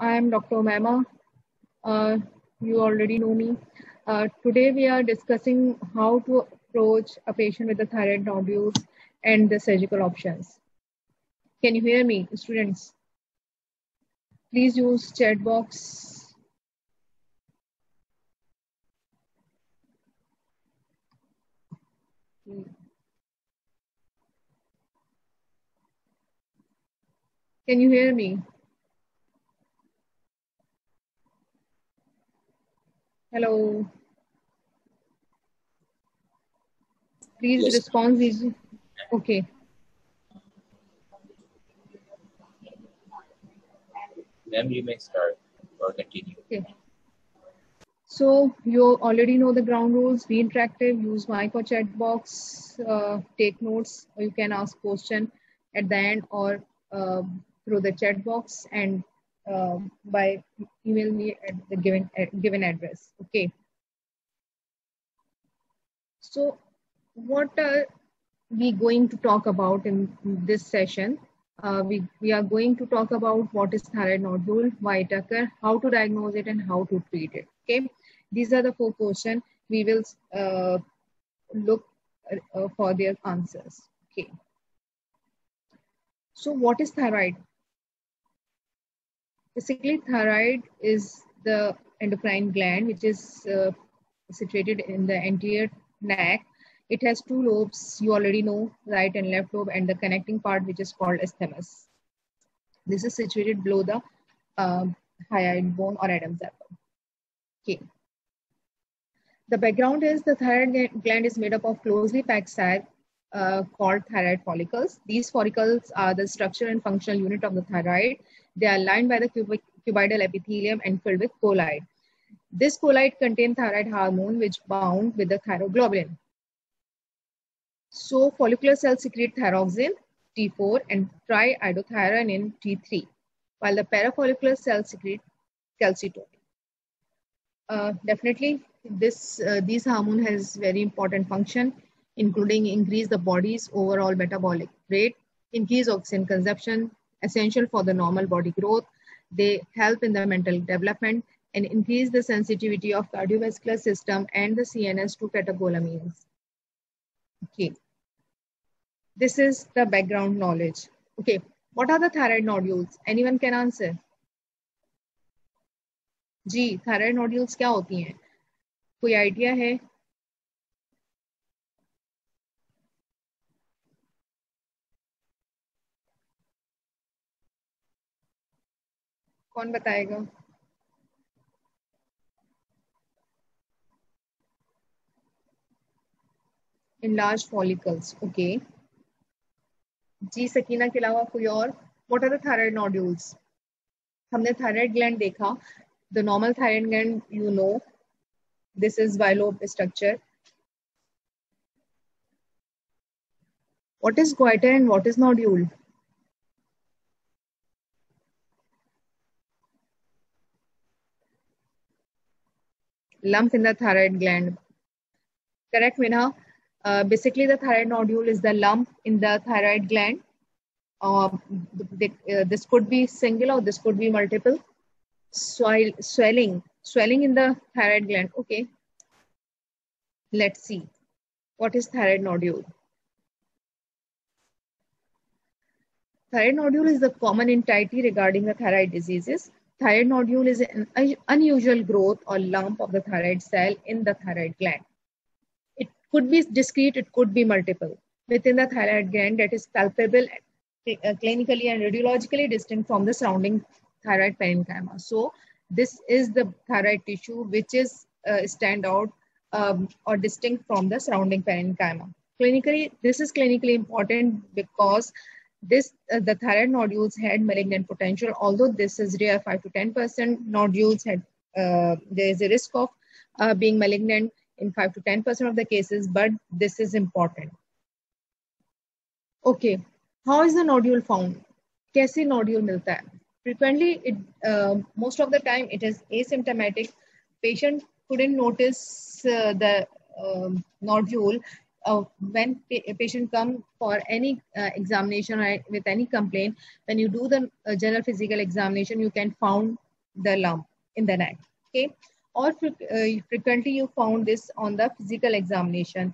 I am Dr. Umaima. You already know me. Today we are discussing how to approach a patient with the thyroid nodules and the surgical options. Can you hear me, students? Please use chat box. Can you hear me? Hello. Please Yes. respond. Okay. Ma'am, you may start or continue. Okay. So you already know the ground rules. Be interactive. Use mic or chat box. Take notes. Or you can ask question at the end or through the chat box and by email me at the given address. Okay. So what are we going to talk about in this session? We are going to talk about what is thyroid nodule, why it occurs, how to diagnose it, and how to treat it. Okay, these are the 4 questions we will look for their answers. Okay, so what is thyroid? Basically, thyroid is the endocrine gland which is situated in the anterior neck. It has 2 lobes, you already know, right and left lobe, and the connecting part which is called isthmus. This is situated below the hyoid bone or Adam's apple. Okay. The background is the thyroid gland is made up of closely packed sac called thyroid follicles. These follicles are the structure and functional unit of the thyroid. They are lined by the cuboidal epithelium and filled with colloid. This colloid contains thyroid hormone which bound with the thyroglobulin. So follicular cells secrete thyroxine, T4, and triiodothyronin, T3, while the parafollicular cells secrete calcitonin. Definitely, these hormone has very important function, including increase the body's overall metabolic rate, increase oxygen consumption, essential for the normal body growth. They help in the mental development and increase the sensitivity of cardiovascular system and the CNS to catecholamines. Okay. This is the background knowledge. Okay. What are the thyroid nodules? Anyone can answer? Ji, thyroid nodules क्या होती हैं? कोई idea है? कौन बताएगा? Enlarged follicles. Okay. जी सकीना के अलावा कोई और? What are the thyroid nodules? हमने thyroid gland देखा. The normal thyroid gland, you know, this is bilobe structure. What is goiter and what is nodule? Lump in the thyroid gland. Correct, Minha? Basically, the thyroid nodule is the lump in the thyroid gland. This could be single or this could be multiple. Swelling in the thyroid gland. Okay. Let's see. What is thyroid nodule? Thyroid nodule is the common entity regarding the thyroid diseases. Thyroid nodule is an unusual growth or lump of the thyroid cell in the thyroid gland. It could be discrete, it could be multiple. Within the thyroid gland that is palpable, clinically and radiologically distinct from the surrounding thyroid parenchyma. So this is the thyroid tissue which is stand out or distinct from the surrounding parenchyma. Clinically, this is clinically important because the thyroid nodules had malignant potential. Although this is rare, 5 to 10% nodules had there is a risk of being malignant in 5 to 10% of the cases, but this is important. Okay, how is the nodule found? कैसे nodule मिलता है? Frequently, most of the time it is asymptomatic. Patient couldn't notice the nodule. When a patient come for any examination or with any complaint, when you do the general physical examination, you can found the lump in the neck. Okay, or frequently you found this on the physical examination.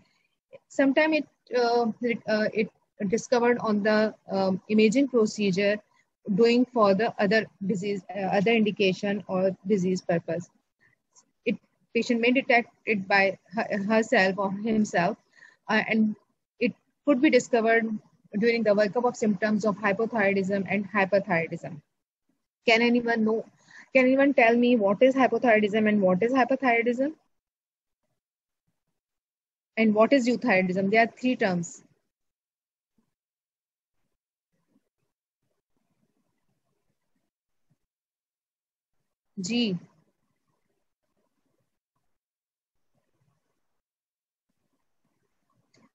Sometimes it discovered on the imaging procedure doing for the other disease, other indication or disease purpose. Patient may detect it by herself or himself, and it could be discovered during the workup of symptoms of hypothyroidism and hyperthyroidism. Can anyone know? Can anyone tell me what is hypothyroidism and what is hyperthyroidism? And what is euthyroidism? There are three terms. G.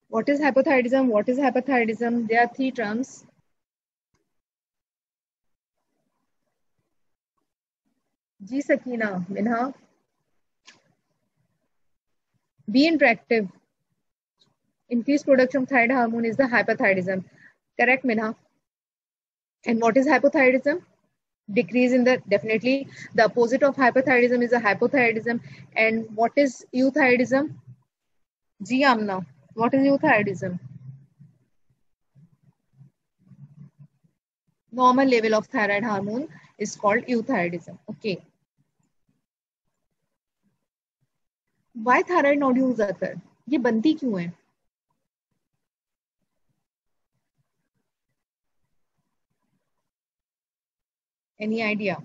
What is hypothyroidism? What is hyperthyroidism? There are three terms. G. Sakina, Minha. Be interactive. Increased production of thyroid hormone is the hyperthyroidism. Correct, Minha? And what is hypothyroidism? Decrease in the, definitely the opposite of hyperthyroidism is a hypothyroidism. And what is euthyroidism? Ji Amna, what is euthyroidism? Normal level of thyroid hormone is called euthyroidism. Okay. Why thyroid nodules occur? ये बनती क्यों है? Any idea?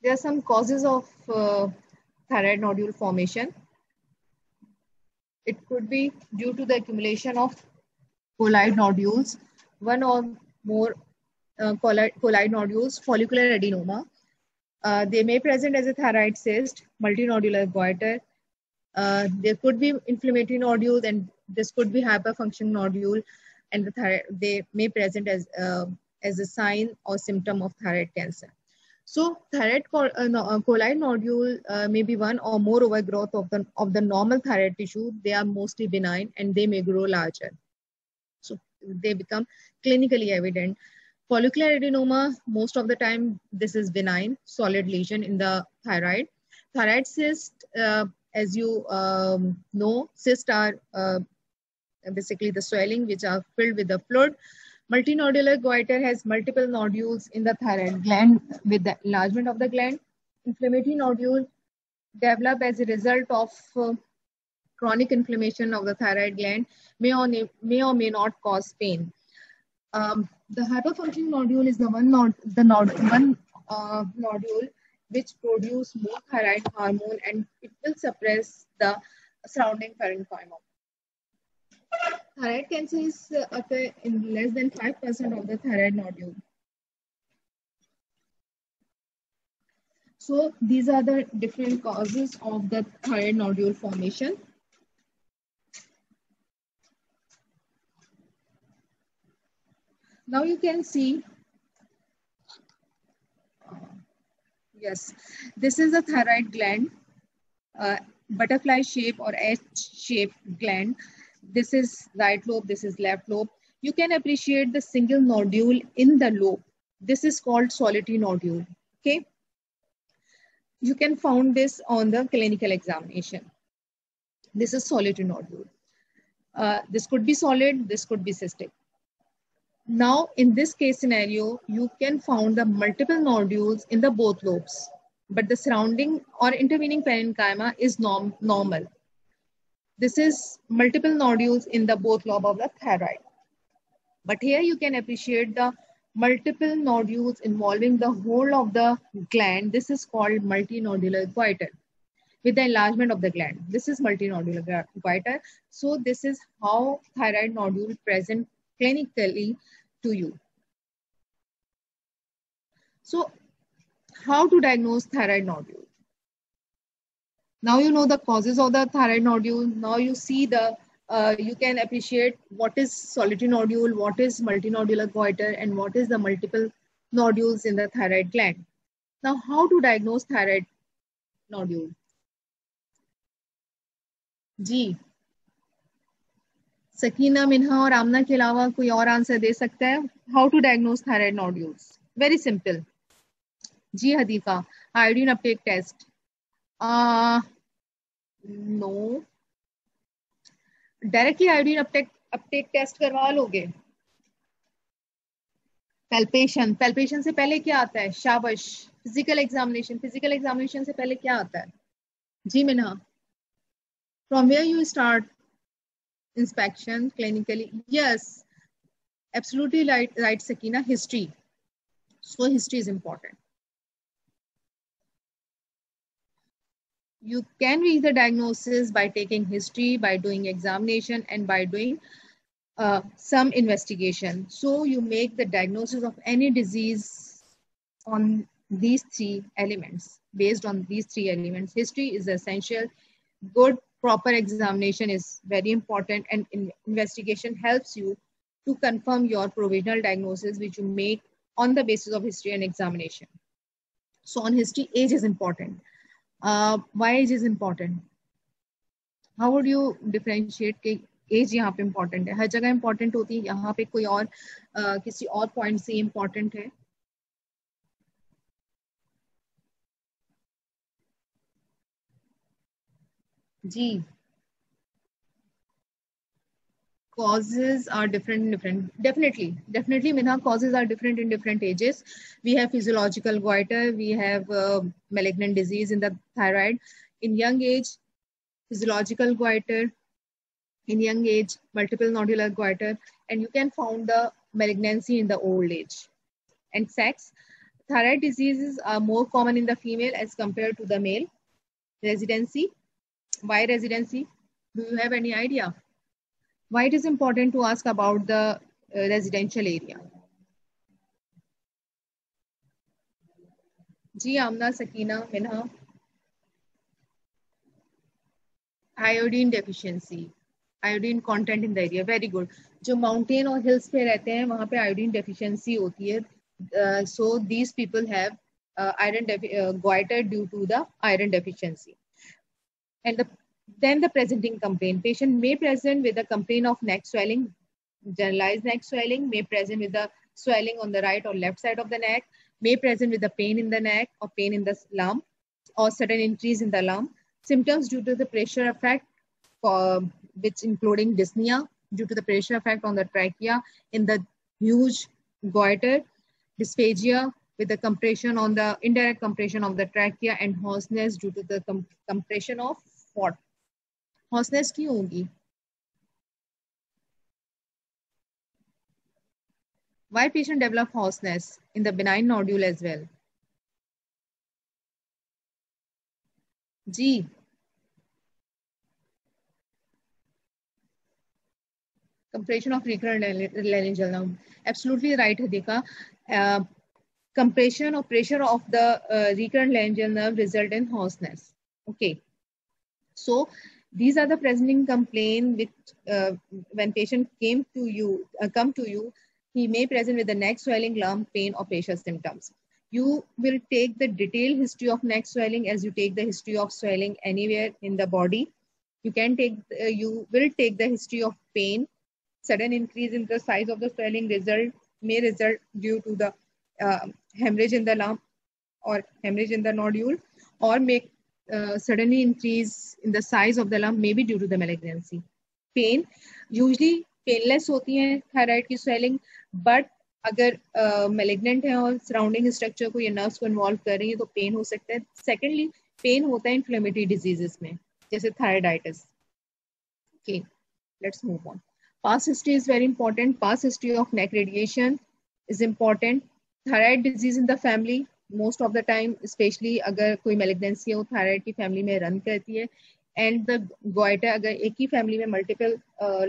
There are some causes of thyroid nodule formation. It could be due to the accumulation of colloid nodules, one or more colloid nodules, follicular adenoma. They may present as a thyroid cyst, multinodular goiter. There could be inflammatory nodules, and this could be hyperfunctioning nodule, and they may present as a sign or symptom of thyroid cancer. So thyroid colloid nodule may be one or more overgrowth of the normal thyroid tissue. They are mostly benign and they may grow larger. So they become clinically evident. Follicular adenoma, most of the time, this is benign, solid lesion in the thyroid. Thyroid cyst, as you know, cysts are basically the swelling which are filled with the fluid. Multinodular goiter has multiple nodules in the thyroid gland with the enlargement of the gland. Inflammatory nodule develop as a result of chronic inflammation of the thyroid gland, may or may not cause pain. The hyperfunctioning nodule is the one nodule which produce more thyroid hormone, and it will suppress the surrounding parenchyma. Thyroid cancer is occur in less than 5% of the thyroid nodule. So these are the different causes of the thyroid nodule formation. Now you can see, yes, this is a thyroid gland, butterfly shape or H-shaped gland. This is right lobe, this is left lobe. You can appreciate the single nodule in the lobe. This is called solitary nodule, okay? You can find this on the clinical examination. This is solitary nodule. This could be solid, this could be cystic. Now, in this case scenario, you can find the multiple nodules in the both lobes, but the surrounding or intervening parenchyma is normal. This is multiple nodules in the both lobe of the thyroid. But here you can appreciate the multiple nodules involving the whole of the gland. This is called multinodular goiter with the enlargement of the gland. This is multinodular goiter. So this is how thyroid nodule present clinically to you. So how to diagnose thyroid nodule? Now you know the causes of the thyroid nodule. Now you see the, you can appreciate what is solitary nodule, what is multinodular goiter, and what is the multiple nodules in the thyroid gland. Now how to diagnose thyroid nodule? G. Sakina, मिन्हा और आमना के अलावा कोई और answer दे सकता है? How to diagnose thyroid nodules? Very simple. जी Hudaifa, iodine uptake test. No, directly iodine uptake uptake test करवा लोगे? पैल्पेशन, पैल्पेशन से पहले क्या आता है? शाबाश। फिजिकल एग्जामिनेशन, फिजिकल एग्जामिनेशन से पहले क्या आता है? जी Minha, from where you start inspection clinically? Yes, absolutely right Sakina. History. So history is important. You can reach the diagnosis by taking history, by doing examination, and by doing some investigation. So you make the diagnosis of any disease on these three elements. Based on these three elements, history is essential. Good proper examination is very important, and investigation helps you to confirm your provisional diagnosis, which you make on the basis of history and examination. So on history, age is important. Why age is important? How would you differentiate कि as यहाँ पे important है? हर जगह important होती है, यहाँ पे कोई और किसी और पॉइंट से इम्पोर्टेंट है? जी, causes are different in different, definitely Minha, causes are different in different ages. We have physiological goiter, we have malignant disease in the thyroid. In young age, physiological goiter. In young age, multiple nodular goiter, and you can found the malignancy in the old age. And sex, thyroid diseases are more common in the female as compared to the male. Residency, why residency? Do you have any idea why it is important to ask about the residential area? जी Amna, Sakina, Minha. Iodine deficiency, iodine content in the area, very good. जो mountain और hills पे रहते हैं वहां पे iodine deficiency होती है, so these people have iron goiter due to the iron deficiency. And then the presenting complaint, patient may present with a complaint of neck swelling, generalized neck swelling, may present with the swelling on the right or left side of the neck, may present with the pain in the neck or pain in the lump or sudden increase in the lump. Symptoms due to the pressure effect, which including dyspnea due to the pressure effect on the trachea in the huge goiter, dysphagia with the compression on the indirect compression of the trachea, and hoarseness due to the compression of what? Hoarseness क्यों होगी? Why patient develop hoarseness in the benign nodule as well? Ji, compression of recurrent laryngeal nerve. Absolutely right, Hadika. Compression or pressure of the recurrent laryngeal nerve result in hoarseness. Okay. So these are the presenting complaint which when patient come to you, he may present with the neck swelling, lump, pain, or pressure symptoms. You will take the detailed history of neck swelling as you take the history of swelling anywhere in the body. You will take the history of pain. Sudden increase in the size of the swelling may result due to the hemorrhage in the lump or hemorrhage in the nodule, or make suddenly increase in the size of the lump may be due to the malignancy. Pain, usually painless होती है thyroid की swelling, but अगर malignant है और surrounding structure को ये nerves को involve कर रही है तो pain हो सकता है. Secondly, pain होता है inflammatory diseases में, जैसे thyroiditis. Okay, let's move on. Past history is very important. Past history of neck radiation is important. Thyroid disease in the family, most of the time, especially अगर कोई malignancy हो thyroid की family में run करती है, and the goiter, अगर एक ही family में multiple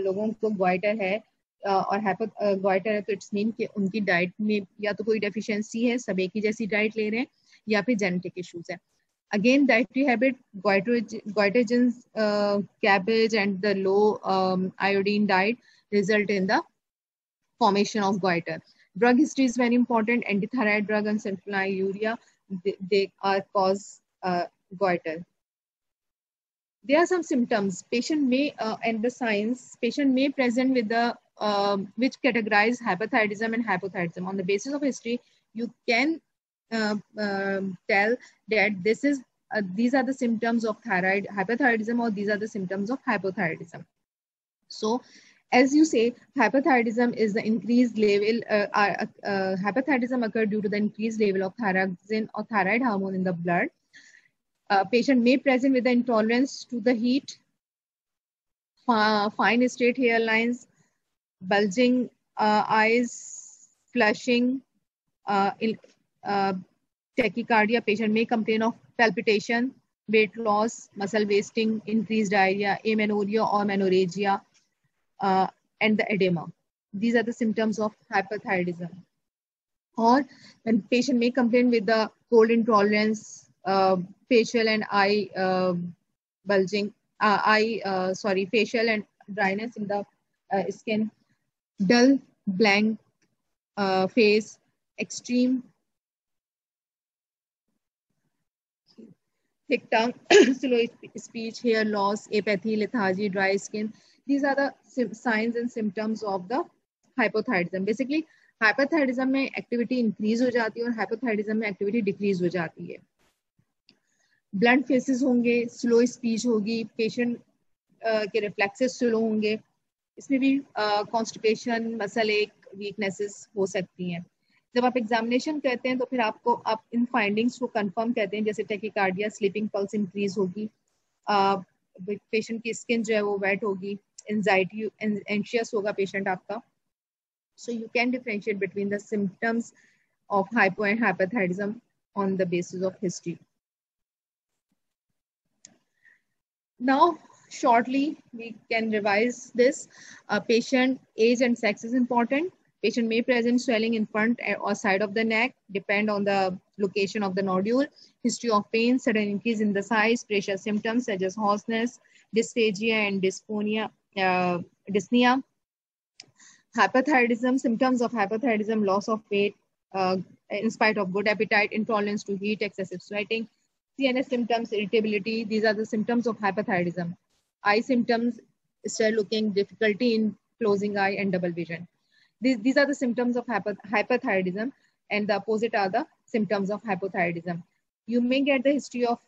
लोगों को goiter है और goiter है तो it's mean कि उनकी diet में या तो कोई deficiency है, सब एक ही जैसी diet ले रहे हैं, या फिर genetic issues है. Again, dietary habit, goitrogens, cabbage, and the low iodine diet result in the formation of goiter. Drug history is very important. Antithyroid drug and sulfonylurea, they cause goiter. There are some symptoms patient may and the signs patient may present with the which categorize hypothyroidism and hypothyroidism. On the basis of history, you can tell that this is these are the symptoms of thyroid hypothyroidism, or these are the symptoms of hypothyroidism. So, as you say, hypothyroidism is the increased level. Hypothyroidism occurs due to the increased level of thyroxine or thyroid hormone in the blood. Patient may present with the intolerance to the heat, fine straight hairlines, bulging eyes, flushing, tachycardia. Patient may complain of palpitation, weight loss, muscle wasting, increased diarrhea, amenorrhea or menorrhagia, and the edema. These are the symptoms of hyperthyroidism. Or when patient may complain with the cold intolerance, facial and eye bulging, facial and dryness in the skin, dull, blank face, extreme thick tongue, slow speech, hair loss, apathy, lethargy, dry skin. These are the signs and symptoms of the hypothyroidism. Basically, hyperthyroidism में activity increase हो जाती है और hypothyroidism में activity decrease हो जाती है. Blunt faces होंगे, स्लो स्पीच होगी, पेशेंट के रिफ्लेक्सेस स्लो होंगे. इसमें भी कॉन्स्टिपेशन, मसल एक, वीकनेसेस हो सकती हैं. जब आप एग्जामिनेशन करते हैं तो फिर आपको आप इन फाइंडिंग्स को कंफर्म कहते हैं, जैसे टैकीकार्डिया, स्लीपिंग पल्स इंक्रीज होगी, पेशेंट की स्किन जो है वो वेट होगी, एंजाइटी, एंशियस होगा पेशेंट आपका. So you can differentiate between the symptoms of hypo and hyperthyroidism on the basis of history. Now, shortly, we can revise this. Patient age and sex is important. Patient may present swelling in front or side of the neck, depend on the location of the nodule. History of pain, sudden increase in the size, pressure symptoms such as hoarseness, dysphagia and dyspnea. Hyperthyroidism, symptoms of hyperthyroidism, loss of weight in spite of good appetite, intolerance to heat, excessive sweating. CNS symptoms, irritability, these are the symptoms of hyperthyroidism. Eye symptoms, stare looking, difficulty in closing eye and double vision. These are the symptoms of hyperthyroidism, and the opposite are the symptoms of hypothyroidism. You may get the history of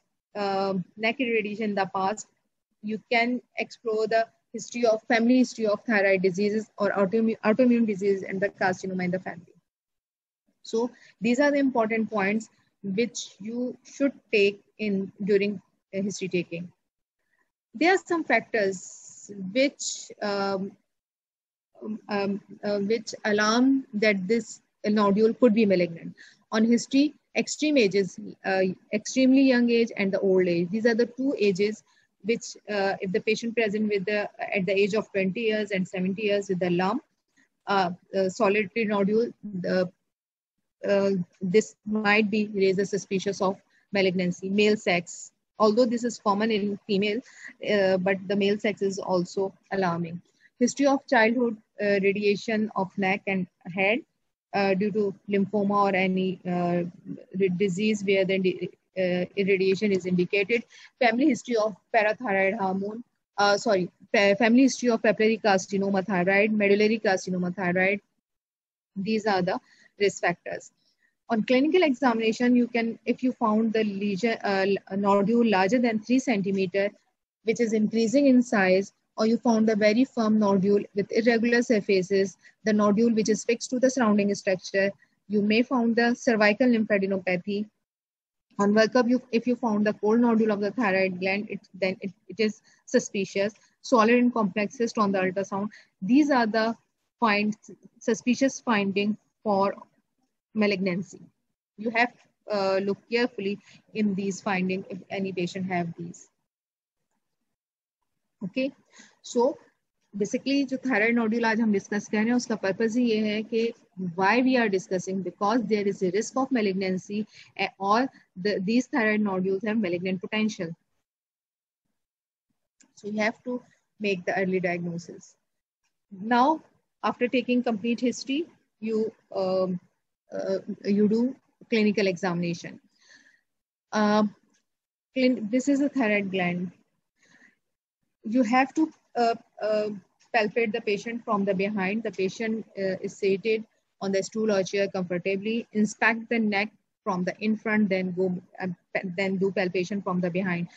neck irradiation in the past. You can explore the history of family history of thyroid diseases or autoimmune disease and the carcinoma in the family. So these are the important points which you should take in during history taking. There are some factors which alarm that this nodule could be malignant. On history, extreme ages, extremely young age and the old age. These are the two ages which if the patient present with at the age of 20 years and 70 years with the lump, solitary nodule, this might be raised as suspicious of malignancy. Male sex, although this is common in female, but the male sex is also alarming. History of childhood radiation of neck and head due to lymphoma or any disease where the irradiation is indicated. Family history of parathyroid hormone, family history of papillary carcinoma thyroid, medullary carcinoma thyroid. These are the risk factors. On clinical examination, you can, if you found the lesion nodule larger than 3 centimeter, which is increasing in size, or you found a very firm nodule with irregular surfaces, the nodule which is fixed to the surrounding structure, you may found the cervical lymphadenopathy. On workup, if you found the cold nodule of the thyroid gland, then it is suspicious. Solid and complex cyst on the ultrasound. These are the suspicious finding for malignancy. You have to look carefully in these findings if any patient have these. Okay, so basically जो thyroid nodule आज हम discuss कर रहे हैं उसका purpose ही ये है कि why we are discussing, because there is a risk of malignancy or these thyroid nodules have malignant potential. So you have to make the early diagnosis. Now, after taking complete history, you do clinical examination. This is a thyroid gland. you have to palpate the patient from the behind. The patient is seated on the stool or chair comfortably. Inspect the neck from the in front, then do palpation from the behind.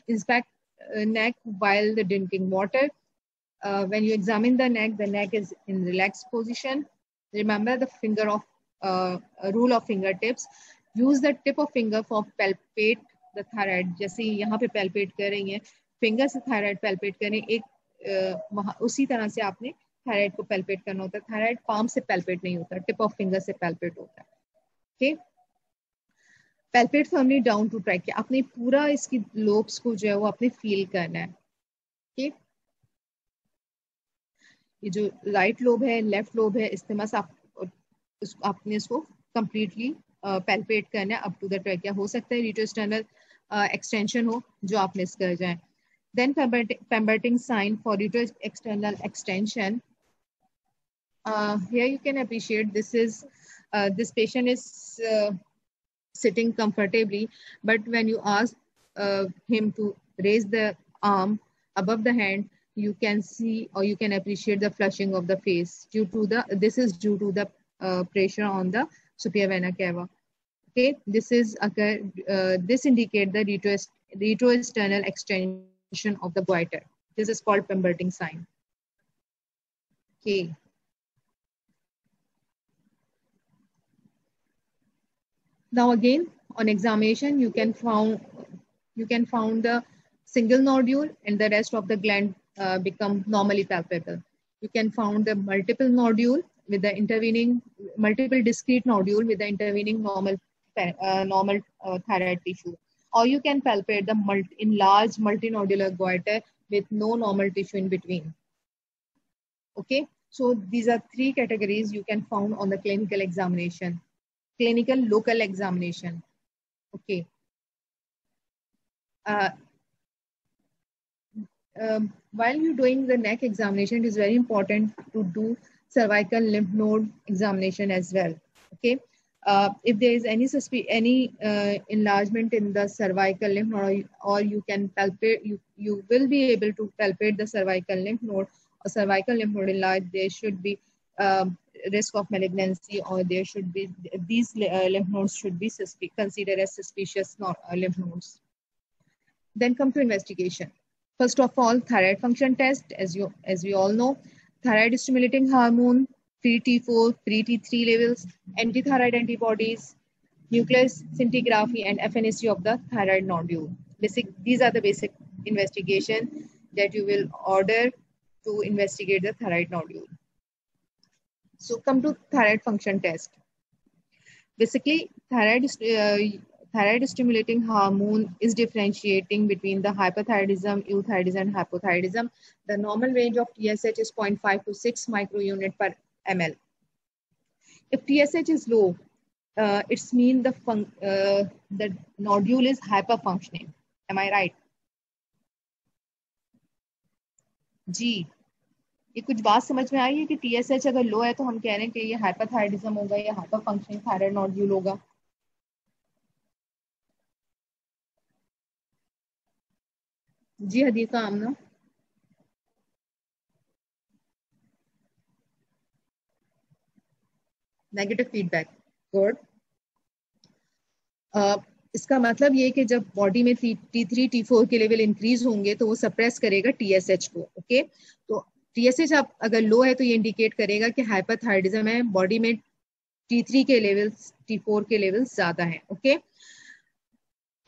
Inspect neck while the drinking water. When you examine the neck is in relaxed position. Remember the rule of fingertips. Use the tip of finger for palpate the thyroid. जैसे यहाँ पे palpate कर रही हैं, finger से thyroid palpate करें. उसी तरह से आपने thyroid को palpate करना होता है. Thyroid palm से palpate नहीं होता, tip of finger से palpate होता है. Okay? Palpate firmly down to trachea. आपने पूरा इसकी lobes को जो है वो आपने feel करना है. Okay? ये जो राइट लोब है, लेफ्ट लोब है, इस्तेमाल से आपने इसको कंप्लीटली पैल्पेट करना है अप टू द ट्रैकिया. हो सकता है रेट्रोस्टर्नल एक्सटेंशन हो जो आप मिस कर जाएं. Then Pemberton's sign for retrosternal extension. Here you can appreciate this patient is sitting comfortably, but when you ask him to raise the arm above the hand, you can see or you can appreciate the flushing of the face this is due to the pressure on the superior vena cava. Okay, this indicate the retroexternal extension of the goiter. This is called Pemberton sign. Okay. Now again, on examination, you can found the single nodule and the rest of the gland become normally palpable. You can found the multiple nodule with the intervening multiple discrete nodule with the intervening normal thyroid tissue, or you can palpate the enlarged multinodular goiter with no normal tissue in between. Okay, so these are three categories you can found on the clinical examination. Clinical local examination. Okay. While you're doing the neck examination, it is very important to do cervical lymph node examination as well. Okay. If there is any enlargement in the cervical lymph node, or you can palpate, you will be able to palpate the cervical lymph node or cervical lymph node enlarged. There should be risk of malignancy, or there should be these lymph nodes should be considered as suspicious lymph nodes. Then come to investigation. First of all, thyroid function test. As we all know, thyroid stimulating hormone, free T4, free T3 levels, anti-thyroid antibodies, nuclear scintigraphy, and FNST of the thyroid nodule. These are the basic investigation that you will order to investigate the thyroid nodule. So come to thyroid function test. Basically, thyroid stimulating hormone is differentiating between the hyperthyroidism, euthyroidism, and hypothyroidism. The normal range of TSH is 0.5 to 6 microunit per ml. If TSH is low, it's mean the nodule is hyperfunctioning. Am I right? जी, ये कुछ बात समझ में आई है कि TSH अगर लो है तो हम कह रहे हैं कि ये हाइपरथायराइडिज्म होगा या हाइपर फंक्शनिंग थायराइड नोड्यूल होगा. जी Hadiqa Amna. Negative feedback. Good. इसका मतलब ये कि जब बॉडी में T3 T4 के लेवल इंक्रीज होंगे तो वो सप्रेस करेगा TSH को. ओके, तो TSH आप अगर लो है तो ये इंडिकेट करेगा कि हाइपरथायराइडिज्म है, बॉडी में T3 के लेवल्स T4 के लेवल्स ज्यादा हैं. Okay,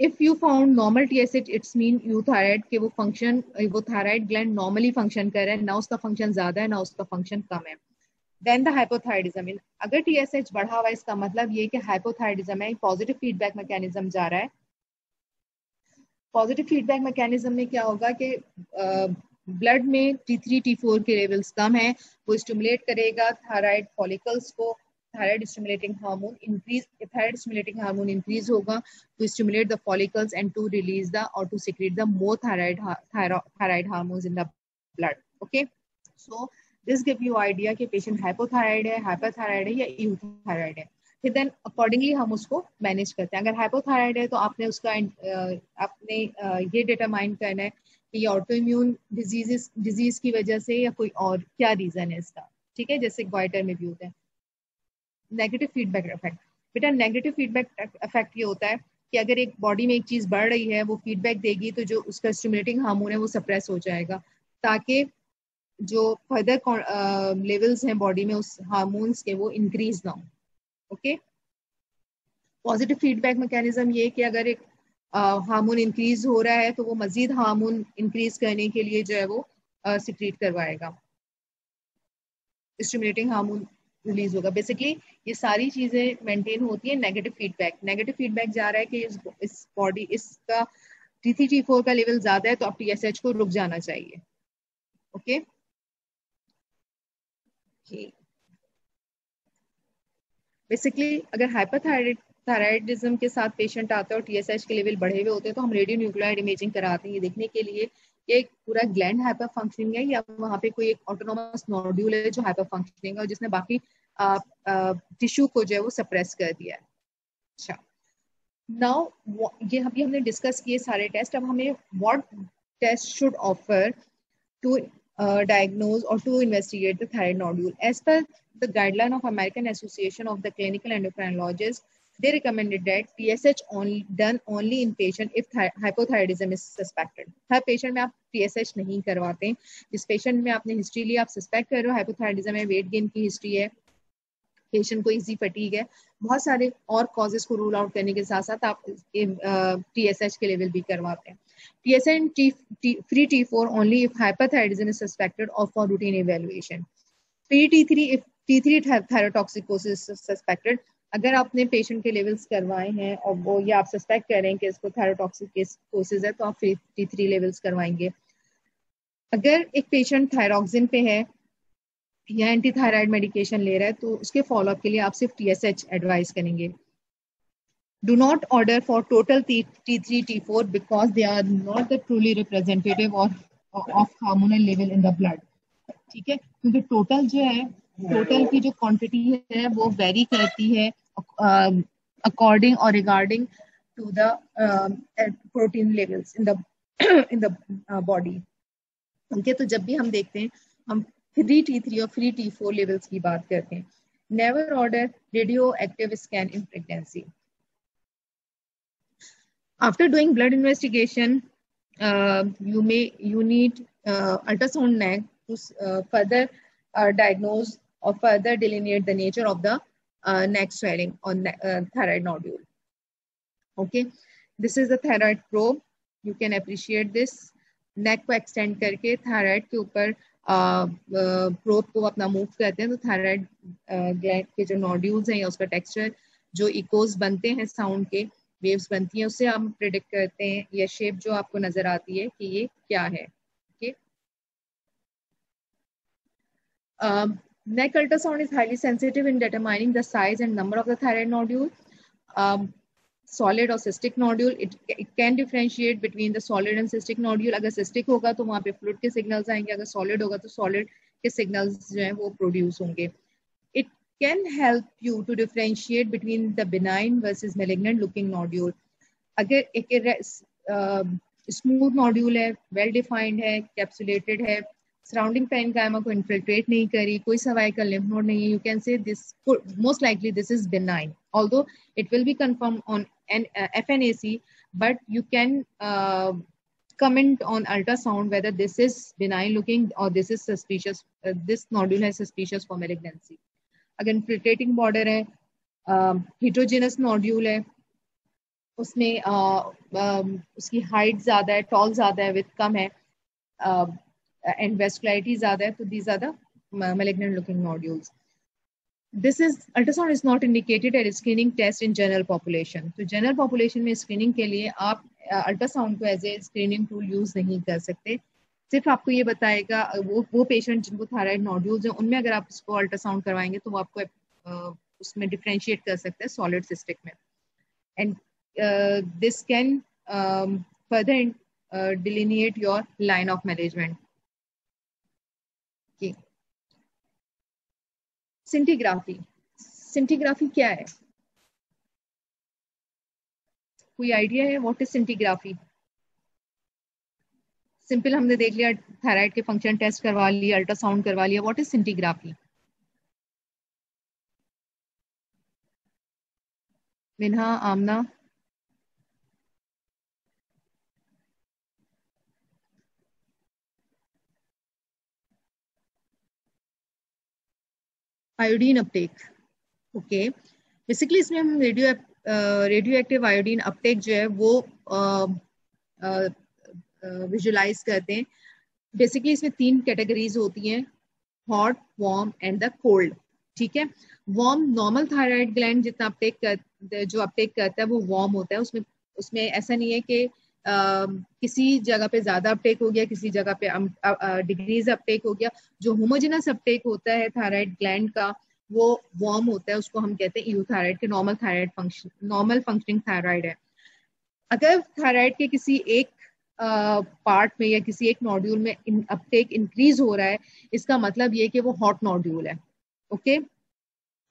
if you found normal TSH, it's mean euthyroid के वो थायराइड ग्लैंड नॉर्मली फंक्शन कर रहा है, ना उसका फंक्शन ज्यादा है ना उसका फंक्शन कम है. Then the hypothyroidism. अगर TSH बढ़ा हुआ है इसका मतलब ये कि हाइपोथायराइडिज्म है. पॉजिटिव फीडबैक मैकेनिज्म जा रहा है. पॉजिटिव फीडबैक मैकेनिज्म में क्या होगा कि ब्लड में T3 T4 के लेवल्स कम है, वो स्टिमुलेट करेगा थायराइड फॉलिकल्स को. थायराइड स्टिमुलेटिंग हार्मोन इंक्रीज होगा to stimulate the follicles and to release or to secrete the more thyroid hormones in the blood. Okay, so this give you idea कि patient hypothyroid है, hyperthyroid है या euthyroid है. फिर then accordingly हम उसको manage करते हैं. अगर hypothyroid है तो आपने ये डिटरमाइन करना है कि ये ऑटो इम्यून डिजीज की वजह से या कोई और क्या रीजन है इसका, ठीक है, जैसे गॉइटर में भी होता है। नेगेटिव फीडबैक इफेक्ट, बेटा नेगेटिव फीडबैक इफेक्ट ये होता है कि अगर एक बॉडी में एक चीज बढ़ रही है, वो फीडबैक देगी तो जो उसका स्टिमुलेटिंग हार्मोन है वो सप्रेस हो जाएगा, ताकि जो फर्दर लेवल्स हैं बॉडी में उस हार्मोन्स के वो इंक्रीज ना हो। ओके, पॉजिटिव फीडबैक मैकेनिज्म ये कि अगर एक हार्मोन इंक्रीज हो रहा है तो वो मजीद हार्मोन इंक्रीज करने के लिए जो है वो सिक्रीट करवाएगा, स्टिमुलेटिंग हार्मोन रिलीज होगा। बेसिकली ये सारी चीजें मेंटेन होती है। नेगेटिव फीडबैक जा रहा है कि इस बॉडी इसका T3 T4 का लेवल ज्यादा है तो अब TSH को रुक जाना चाहिए। ओके, बेसिकली अगर हाइपरथायराइडिज्म के साथ पेशेंट आता है और TSH के लेवल बढ़े हुए होते हैं तो हम रेडियो न्यूक्लियोइड इमेजिंग कराते हैं, ये देखने के लिए कि एक पूरा ग्लैंड हाइपर फंक्शनिंग है या वहाँ पे कोई एक ऑटोनोमस नोड्यूल है जो हाइपर फंक्शनिंग है और जिसने बाकी टिश्यू को जो है वो सप्रेस कर दिया है। अच्छा, नाउ ये अभी हमने डिस्कस किए सारे टेस्ट। अब हमें what test should offer to diagnose or to investigate the thyroid nodule. As per the guideline of American Association of the Clinical Endocrinologists, they recommended that TSH done only in patient if hypothyroidism is suspected. Her patient में आप TSH नहीं करवाते। जिस patient में आपने history ली, आप suspect कर रहे हो हाइपोथायराइडिज्म है, वेट गेन की हिस्ट्री है, पेशेंट को इजी फटीग है, बहुत सारे और कॉजेस को रूल आउट करने के साथ साथ आप TSH के लेवल भी करवाते हैं। TSH and free T4 only if hyperthyroidism is suspected or for routine evaluation. Free T3 if T3 thyrotoxicosis is suspected. अगर आपने पेशेंट के लेवल्स करवाए हैं और वो या आप सस्पेक्ट कर रहे हैं कि इसको थायरोटॉक्सिकोसिस है तो आप फ्री T3 लेवल्स करवाएंगे। अगर एक पेशेंट थायरोक्सिन पे है या एंटी थायराइड मेडिकेशन ले रहा है तो उसके फॉलोअप के लिए आप सिर्फ TSH एडवाइस करेंगे। Do not order for total T3 T4 because they are not the truly representative of hormonal level in the blood. ठीक है, क्योंकि टोटल जो है, टोटल की जो क्वांटिटी है वो वेरी करती है अकॉर्डिंग और regarding to the protein levels in the body. Okay, तो जब भी हम देखते हैं हम फ्री T3 और फ्री T4 लेवल्स की बात करते हैं। Never order radio active scan in pregnancy. After doing blood investigation, you need ultrasound neck to further diagnose or further delineate the nature of the neck swelling or thyroid nodule. Okay, this is the thyroid probe. You can appreciate this. नेक को extend करके thyroid के ऊपर probe को अपना move करते हैं तो thyroid gland के जो नोड्यूल्स हैं या उसका टेक्सचर, जो इकोज बनते हैं साउंड के वेव्स बनती हैं, उससे हम प्रिडिक्ट करते हैं या शेप जो आपको नजर आती है कि ये क्या है। Okay, neck ultrasound is highly sensitive in determining the size and number of the thyroid nodule. Solid और cystic nodule, it can differentiate between the solid and cystic nodule. अगर cystic होगा तो वहाँ पे fluid के signals आएंगे, अगर solid होगा तो solid के signals जो हैं वो produce होंगे। It can help you to differentiate between the benign versus malignant looking nodule. अगर एक स्मूथ नोड्यूल है, वेल डिफाइंड है, कैप्सुलेटेड है, सराउंडिंग पेरेन्काइमा को इन्फिल्ट्रेट नहीं करी, कोई सर्वाइकल लिम्फ नोड नहीं है, you can say this most likely this is benign, although it will be confirm on FNAC, but you can comment on ultrasound whether this is benign looking or this is suspicious, this nodule है suspicious for malignancy. अगर infiltrating border है, heterogeneous nodule है, उसमें उसकी height ज्यादा है, toll ज्यादा है, विड्थ कम है, एंड वेस्कुलरिटी ज्यादा है, तो these are the malignant looking nodules. This is ultrasound is not indicated as screening test in general population. तो जनरल पॉपुलेशन में स्क्रीनिंग के लिए आप अल्ट्रासाउंड को as a screening tool use नहीं कर सकते। सिर्फ आपको ये बताएगा वो पेशेंट जिनको थायराइड नोड्यूल्स हैं उनमें अगर आप इसको अल्ट्रासाउंड करवाएंगे तो वो आपको उसमें डिफरेंशिएट कर सकते हैं सॉलिड सिस्टिक में, and this can further delineate your line of management. Okay. Scintigraphy क्या है? कोई आइडिया है व्हाट इज scintigraphy? सिंपल हमने देख लिया, थायराइड के फंक्शन टेस्ट करवा लिया, अल्ट्रासाउंड करवा लिया. What is scintigraphy? Minha, Amna. Iodine uptake. Okay, basically इसमें हम रेडियो एक्टिव आयोडीन अपटेक जो है वो विजुलाइज करते हैं. बेसिकली इसमें 3 कैटेगरीज होती हैं, hot, warm and the cold. ठीक है, वार्म नॉर्मल थायराइड ग्लैंड जितना जो अपटेक करता है वो वार्म होता है. उसमें उसमें ऐसा नहीं है कि किसी जगह पे ज्यादा अपटेक हो गया, किसी जगह पे डिग्रीज अपटेक हो गया. जो होमोजेनस अपटेक होता है थायराइड ग्लैंड का वो वार्म होता है, उसको हम कहते हैं यूथायराइड के नॉर्मल फंक्शनिंग थायराइड है. अगर थायराइड के किसी एक पार्ट में या किसी एक नोड्यूल में अपटेक इंक्रीज हो रहा है, इसका मतलब ये कि वो हॉट नोड्यूल है. ओके,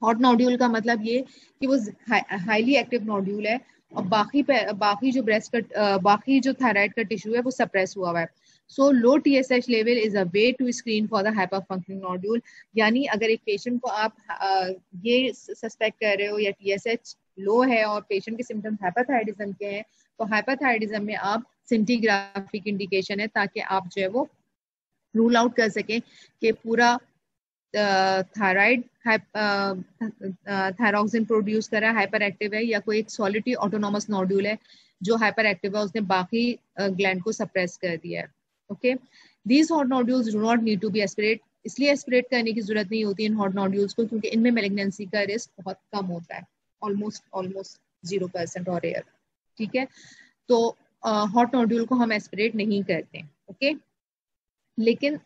हॉट नोड्यूल का मतलब ये कि वो हाईली एक्टिव नोड्यूल है और बाकी जो बाकी जो थायराइड का टिश्यू है वो सप्रेस हुआ है. So low TSH level is a way to screen for the hyper functioning nodule. यानी अगर एक पेशेंट को आप ये सस्पेक्ट कर रहे हो या TSH लो है और पेशेंट के सिम्टम्स हाइपरथायराइडिज्म के हैं, तो हाइपरथायराइडिज्म में आप सिंटीग्राफी की इंडिकेशन है, ताकि आप जो है वो रूल आउट कर सकें कि पूरा थायराइड थायरॉक्सिन प्रोड्यूस कर रहा है, हाइपर एक्टिव है, या कोई एक सॉलिटरी ऑटोनोमस नोड्यूल है जो हाइपर एक्टिव है, उसने बाकी ग्लैंड को सप्रेस कर दिया है. Okay, these hot nodules do not need to be aspirate. इसलिए एस्पिरेट करने की जरूरत नहीं होती इन हॉट नोड्यूल्स को, क्योंकि इनमें मेलिग्नेंसी का रिस्क बहुत कम होता है, ऑलमोस्ट 0% और रेयर. ठीक है, तो हॉट नोड्यूल को हम एस्पिरेट नहीं करते. ओके, लेकिन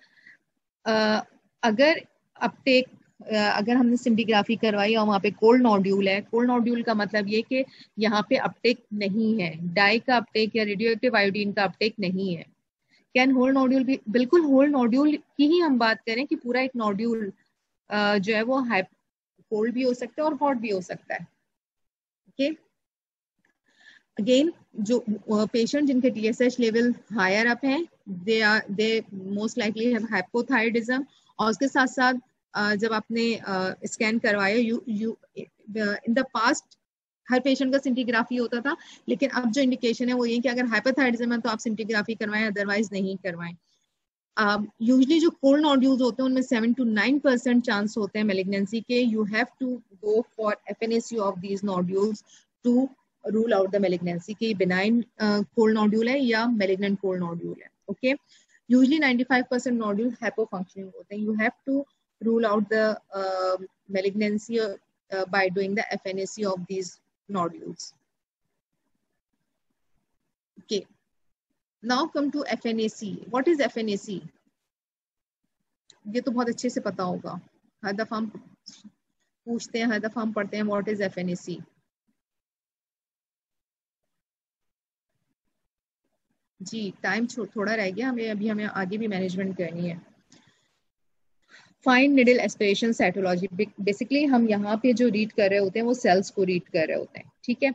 अगर अपटेक अगर हमने सिंटीग्राफी करवाई और वहाँ पे कोल्ड नोड्यूल है, कोल्ड नोड्यूल का मतलब ये कि यहाँ पे अपटेक नहीं है, डाई का अपटेक या रेडियोएक्टिव आयोडीन का अपटेक नहीं है. कैन होल नोड्यूल भी, बिल्कुल होल नोड्यूल की ही हम बात करें कि पूरा एक नोड्यूल जो है वो कोल्ड भी हो सकता है और हॉट भी हो सकता है. ओके, अगेन जो पेशेंट जिनके TSH लेवल हायर अप हैं, they most likely have hypothyroidism. और उसके साथ साथ जब आपने स्कैन करवाया, in the past her patient का सिंटीग्राफी होता था, लेकिन अब जो इंडिकेशन है वो ये कि अगर हाइपोथायराइडिज्म है तो आप सिंटीग्राफी करवाएं, अदरवाइज नहीं करवाएं. यूजली जो कोल्ड नोड्यूल्स होते हैं उनमें 7 to 9% चांस होते हैं मेलिग्नेंसी के. You have to go for FNAC of these nodules to rule out the malignancy कि बेनाइन कोल्ड नोड्यूल है या मेलिग्नेंट कोल्ड नोड्यूल है. ओके, यूजली 95% नोड्यूल हाइपोफंक्शनिंग होते हैं. You have to rule out the malignancy by doing the FNAC of these nodules. Okay, now come to FNAC. What is FNAC? ये तो बहुत अच्छे से पता होगा, हर दफा हम पूछते हैं, हर दफा हम पढ़ते हैं. What is FNAC? जी, टाइम थोड़ा रह गया, हमें आगे भी मैनेजमेंट करनी है. Fine needle aspiration cytology. Basically हम यहाँ पे जो रीड कर रहे होते हैं वो सेल्स को रीड कर रहे होते हैं. ठीक है,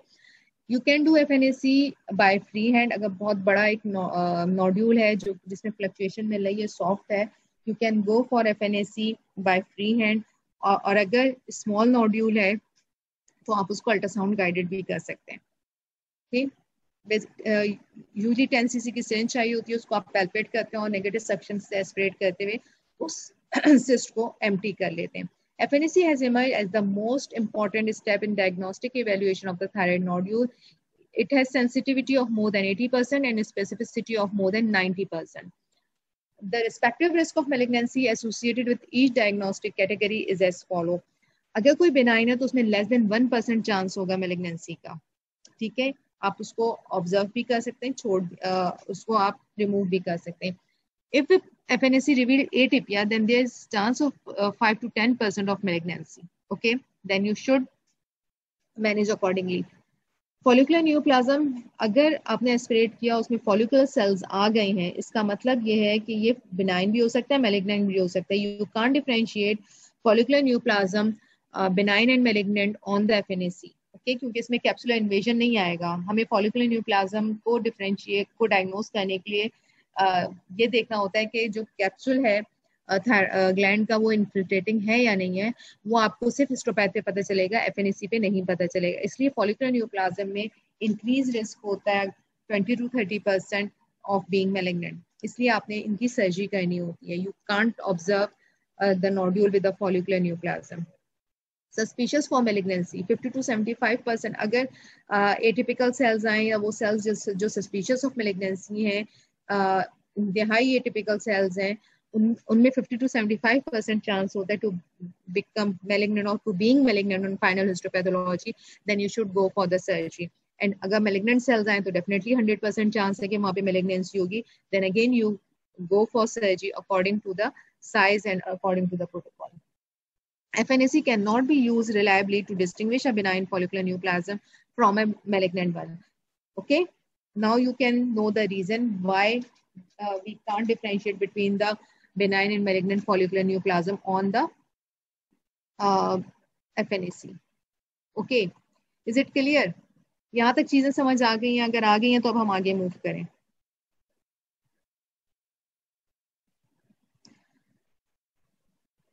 you can do FNAC by free hand. अगर बहुत बड़ा एक नोड्यूल है जो जिसमें फ्लक्चुएशन मिल रही है, सॉफ्ट है, you can go for FNAC by free hand. और अगर स्मॉल नोड्यूल है तो आप उसको अल्ट्रासाउंड गाइडेड भी कर सकते हैं. ठीक, यूजली 10 cc की सिरिंज चाहिए होती है, उसको आप पैल्पेट करते हैं और नेगेटिव सक्शन से एस्पिरेट करते हुए उस cyst को empty कर लेते हैं. FNAC has emerged as the most important step in diagnostic evaluation of the thyroid nodule. It has sensitivity of more than 80% and specificity of more than 90%. The respective risk of malignancy associated with each diagnostic category is as follow. अगर कोई benign है तो उसमें less than 1% chance होगा malignancy का. ठीक है, आप उसको ऑब्जर्व भी कर सकते हैं, उसको आप रिमूव भी कर सकते हैं. If FNAC revealed atypia, then there is chance of 5 to 10% of malignancy. Okay, then you should manage accordingly. Follicular neoplasm, अगर आपने एस्पिरेट किया उसमें follicular cells आ गए हैं, इसका मतलब ये है कि ये benign भी हो सकता है, malignant भी हो सकता है. You can't differentiate follicular neoplasm benign and malignant on the FNAC. Okay, क्योंकि इसमें कैप्सुलर इन्वेजन नहीं आएगा. हमें follicular neoplasm को डिफरेंशिएट को डायग्नोज करने के लिए ये देखना होता है कि जो कैप्सूल है ग्लैंड का वो इन्फिल्ट्रेटिंग है या नहीं है, वो आपको सिर्फ हिस्टोपैथ पे पता चलेगा, एफएनएसी पे नहीं पता चलेगा। इसलिए फॉलिकुलर न्यूप्लाज्म में इंक्रीज रिस्क होता है 20 to 30% ऑफ बीइंग मैलिग्नेंट, इसलिए आपने इनकी सर्जरी करनी होती है। You can't observe the nodule with the follicular neoplasm. Suspicious for malignancy 50 to 75%। अगर एटिपिकल सेल्स आए या वो सेल्स जो सस्पिशियस ऑफ मैलिग्नेंसी हैं, इंतहाई एटिपिकल सेल्स हैं, उनमें 50 to 75% चांस होता है टू बिकम मैलिग्नेंट और to being malignant on final histopathology, then you should go for the surgery. And अगर मैलिग्नेंट सेल्स आए तो डेफिनेटली 100% चांस है कि वहाँ पे मैलिग्नेंसी होगी, then again you go for surgery according to the size and according to the protocol. FNAC cannot be used reliably to distinguish a benign follicular neoplasm from a malignant one. Okay, now you can know the reason why we can't differentiate between the benign and malignant follicular neoplasm on the FNAC. Okay, is it clear? यहाँ तक चीजें समझ आ गई हैं? अगर आ गई हैं तो अब हम आगे मूव करें।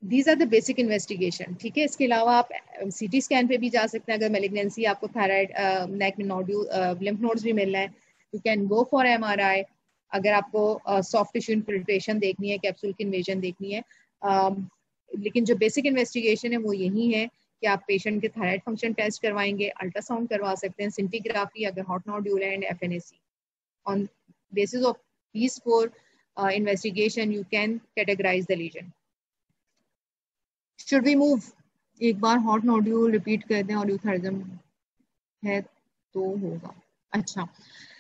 These are the basic investigation, ठीक है। इसके अलावा आप CT स्कैन पे भी जा सकते हैं अगर मैलिग्नेंसी, आपको थायराइड, नेक में नोड्यूल, लिम्फ नोड्स भी मिल रहा है, you can go for MRI। अगर आपको सॉफ्ट टिश्यू इन्फिल्ट्रेशन देखनी है, कैप्सूल की इन्वेजन देखनी है, लेकिन जो बेसिक इन्वेस्टिगेशन है वो यही है कि आप पेशेंट के थायराइड फंक्शन टेस्ट करवाएंगे, अल्ट्रासाउंड करवा सकते हैं, सिंटीग्राफी अगर हॉट नोड्यूल है, and FNAC। On basis of these 4 investigation you can categorize the lesion. Should we move? एक बार हॉट नोड्यूल रिपीट कर दें और यूथर्जम है तो होगा। अच्छा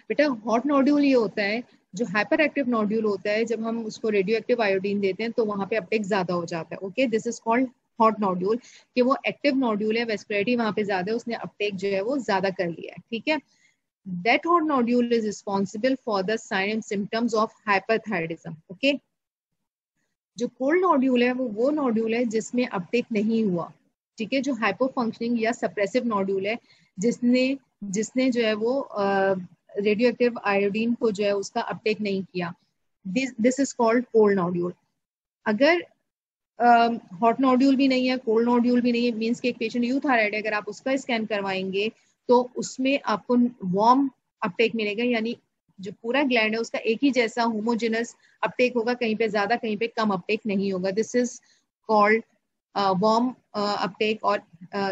बेटा, हॉट नोड्यूल ये होता है जो हाइपर एक्टिव नोड्यूल होता है, जब हम उसको रेडियो एक्टिव आयोडीन देते हैं तो वहां पे अपटेक ज्यादा हो जाता है। Okay, this is called hot nodule, कि वो एक्टिव नोड्यूल है, वेस्पिरेटरी वहां पे ज्यादा है, उसने अपटेक जो है वो ज्यादा कर लिया है। ठीक है, that hot nodule is responsible for the sign and symptoms of hyperthyroidism. Okay, जो कोल्ड नोड्यूल है वो नोड्यूल है जिसमें अपटेक नहीं हुआ। ठीक है, जो हाइपो फंक्शनिंग या सप्रेसिव नोड्यूल है, जिसने जो है वो रेडियो एक्टिव आयोडीन को जो है उसका अपटेक नहीं किया, this is called cold nodule. अगर हॉट नोड्यूल भी नहीं है, कोल्ड नोड्यूल भी नहीं है, मीन्स कि एक पेशेंट यूथायराइड है, अगर आप उसका स्कैन करवाएंगे तो उसमें आपको वार्म अपटेक मिलेगा, यानी जो पूरा ग्लैंड है उसका एक ही जैसा होमोजेनस अपटेक होगा, कहीं पे ज्यादा कहीं पे कम अपटेक नहीं होगा। This is called warm Uptake और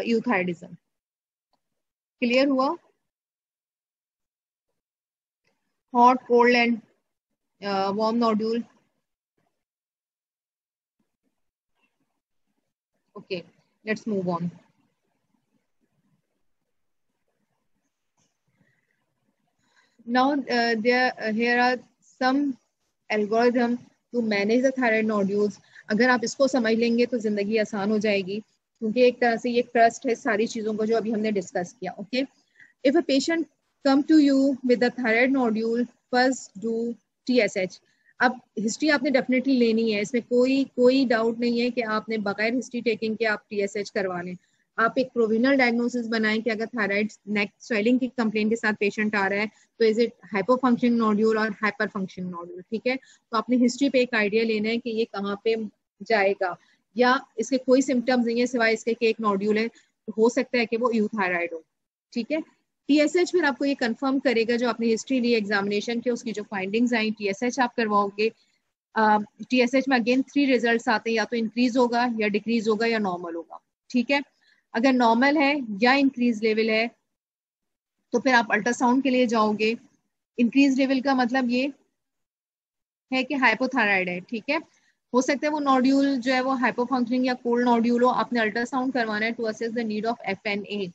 यूथायराइडिज्म। क्लियर हुआ? Hot, cold and warm nodule. Okay, let's move on. Now here are some algorithm to manage the thyroid nodules. अगर आप इसको समझ लेंगे तो जिंदगी आसान हो जाएगी, क्योंकि एक तरह से ये ट्रस्ट है सारी चीजों को जो अभी हमने डिस्कस किया। Okay, if a patient come to you with the thyroid nodule, first do TSH। अब हिस्ट्री आपने डेफिनेटली लेनी है, इसमें कोई डाउट नहीं है कि आपने बगैर हिस्ट्री टेकिंग के आप TSH करवा लें। आप एक प्रोविजनल डायग्नोसिस बनाएं कि अगर थायराइड नेक स्वेलिंग की कंप्लेन के साथ पेशेंट आ रहा है तो इज इट हाइपोफंक्शनिंग नोड्यूल और हाइपर फंक्शनिंग नोड्यूल। ठीक है, तो आपने हिस्ट्री पे एक आइडिया लेना है कि ये कहाँ पे जाएगा, या इसके कोई सिम्टम्स नहीं है सिवाय इसके कि एक नोड्यूल है, तो हो सकता है कि वो यूथायराइड हो। ठीक है, TSH फिर आपको ये कंफर्म करेगा, जो आपने हिस्ट्री ली एग्जामिनेशन के, उसकी जो फाइंडिंग्स आई, TSH आप करवाओगे। TSH में अगेन 3 रिजल्ट्स आते हैं, या तो इंक्रीज होगा या डिक्रीज होगा या नॉर्मल होगा। ठीक है, अगर नॉर्मल है या इंक्रीज लेवल है तो फिर आप अल्ट्रासाउंड के लिए जाओगे। इंक्रीज लेवल का मतलब ये है कि हाइपोथायराइड है। ठीक है, हो सकता है वो नोड्यूल जो है वो हाइपोफंक्शनिंग या कोल्ड नोड्यूल हो, आपने अल्ट्रासाउंड करवाना है to assess the need of FNA।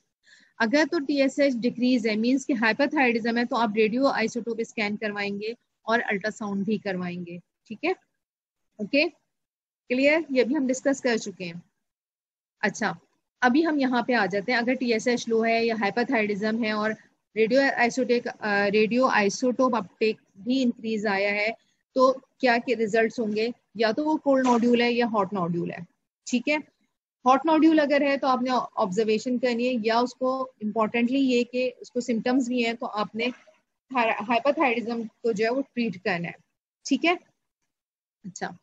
अगर तो TSH डिक्रीज है, मींस कि हाइपरथायराइडिज्म है, तो आप रेडियो आइसोटोप स्कैन करवाएंगे और अल्ट्रासाउंड भी करवाएंगे। ठीक है, ओके क्लियर, ये भी हम डिस्कस कर चुके हैं। अच्छा, अभी हम यहाँ पे आ जाते हैं, अगर TSH लो है या हाइपरथायराइडिज्म है और रेडियो आइसोटोप अपटेक भी इंक्रीज आया है, तो क्या के रिजल्ट्स होंगे? या तो वो कोल्ड नोड्यूल है या हॉट नोड्यूल है। ठीक है, हॉट नोड्यूल अगर है तो आपने ऑब्जर्वेशन करनी है, या उसको इम्पोर्टेंटली ये कि उसको सिम्टम्स भी हैं तो आपने हाइपरथायराइडिज्म को जो है वो ट्रीट करना है। ठीक है। अच्छा,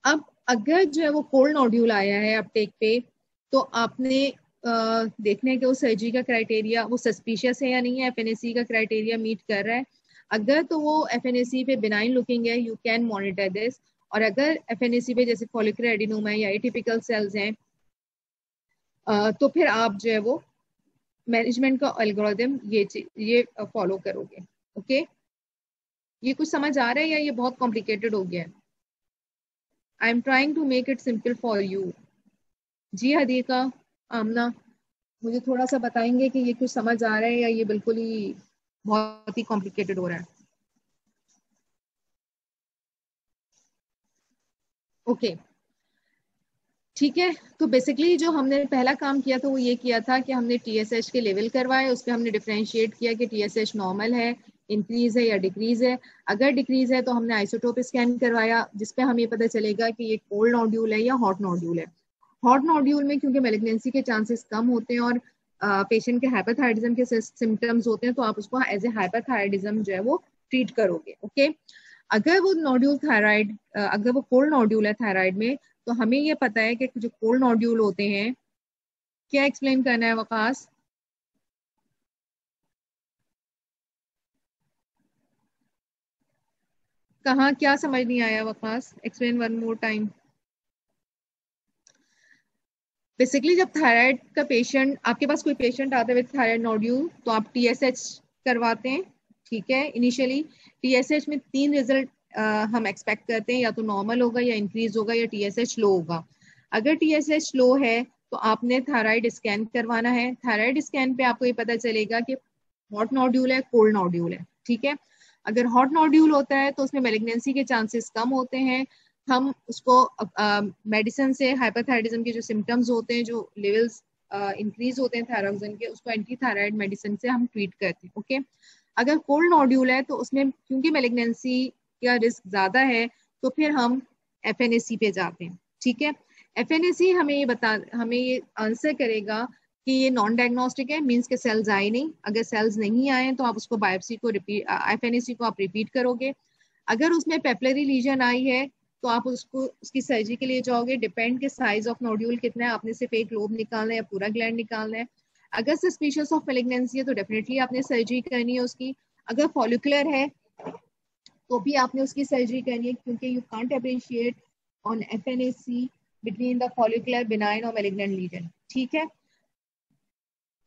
अब अगर जो है वो कोल्ड नोड्यूल आया है अपटेक पे, तो आपने देखना है कि वो सर्जरी का क्राइटेरिया, वो सस्पिशियस है या नहीं है, एफएनएसी का क्राइटेरिया मीट कर रहा है। अगर तो वो एफएनएसी पे बिनाइन लुकिंग है, यू कैन मॉनिटर दिस। और अगर एफएनएसी पे जैसे फॉलिकुलर एडिनोमा है या एटिपिकल सेल्स हैं, तो फिर आप जो है वो मैनेजमेंट का एल्गोरिथम ये फॉलो करोगे। ओके, ये कुछ समझ आ रहा है या ये बहुत कॉम्प्लिकेटेड हो गया है? I am trying to make it simple for you. जी हदीका, आमना, मुझे थोड़ा सा बताएंगे कि ये कुछ समझ आ रहा है या ये बिल्कुल ही बहुत ही कॉम्प्लिकेटेड हो रहा है? ओके, ठीक है। तो बेसिकली जो हमने पहला काम किया था वो ये किया था कि हमने टीएसएच के लेवल करवाए, उस पर हमने डिफरेंशिएट किया कि टीएसएच नॉर्मल है, इंक्रीज है या डिक्रीज है। अगर डिक्रीज है तो हमने आइसोटोप स्कैन करवाया, जिसपे हमें पता चलेगा कि ये कोल्ड नोड्यूल है या हॉट नोड्यूल है। हॉट नोड्यूल में क्योंकि मेलिग्नेंसी के चांसेस कम होते हैं और पेशेंट के हाइपरथायराइडिज्म के सिम्टम्स होते हैं, तो आप उसको एज ए हाइपरथायराइडिज्म जो है वो ट्रीट करोगे। ओके, अगर वो नोड्यूल थायराइड, अगर वो कोल्ड नोड्यूल है थायराइड में, तो हमें ये पता है कि जो कोल्ड नोड्यूल होते हैं, क्या एक्सप्लेन करना है वकास? कहाँ, क्या समझ नहीं आया Waqas? Explain one more time. Basically जब थायराइड का पेशेंट, आपके पास कोई पेशेंट आता है विद थायराइड नोड्यूल, तो आप टीएसएच करवाते हैं। ठीक है, इनिशियली टीएसएच में 3 रिजल्ट हम एक्सपेक्ट करते हैं, या तो नॉर्मल होगा या इंक्रीज होगा या टीएसएच लो होगा। अगर टीएसएच लो है तो आपने थायराइड स्कैन करवाना है। थायराइड स्कैन पे आपको ये पता चलेगा कि हॉट नोड्यूल है, कोल्ड नोड्यूल है। ठीक है, अगर हॉट नोड्यूल होता है तो उसमें मेलिग्नेंसी के चांसेस कम होते हैं। हम उसको मेडिसिन से हाइपरथायराइडिज्म के जो सिम्टम्स होते हैं, जो लेवल्स इंक्रीज होते हैं थायरोक्सिन के, उसको एंटी थायराइड मेडिसिन से हम ट्रीट करते हैं। ओके, अगर कोल्ड नोड्यूल है तो उसमें क्योंकि मेलिग्नेंसी का रिस्क ज्यादा है, तो फिर हम एफएनएसी पे जाते हैं। ठीक है, एफएनएसी हमें ये आंसर करेगा कि ये नॉन डायग्नोस्टिक है, मींस के सेल्स आए नहीं। अगर सेल्स नहीं आए तो आप उसको बायोप्सी को रिपीट, एफएनएसी को आप रिपीट करोगे। अगर उसमें पेपलरी लीजन आई है तो आप उसको उसकी सर्जरी के लिए जाओगे। डिपेंड के साइज ऑफ नोड्यूल कितना है, आपने सिर्फ एक लोब निकालना है या पूरा ग्लैंड निकालना है। अगर सस्पिशियस ऑफ मेलिग्नेंसी है तो डेफिनेटली आपने सर्जरी करनी है उसकी। अगर फॉलिकुलर है तो भी आपने उसकी सर्जरी करनी है, क्योंकि you can't appreciate on FNAC between the follicular, benign और मेलिग्नेंट लीजन। ठीक है,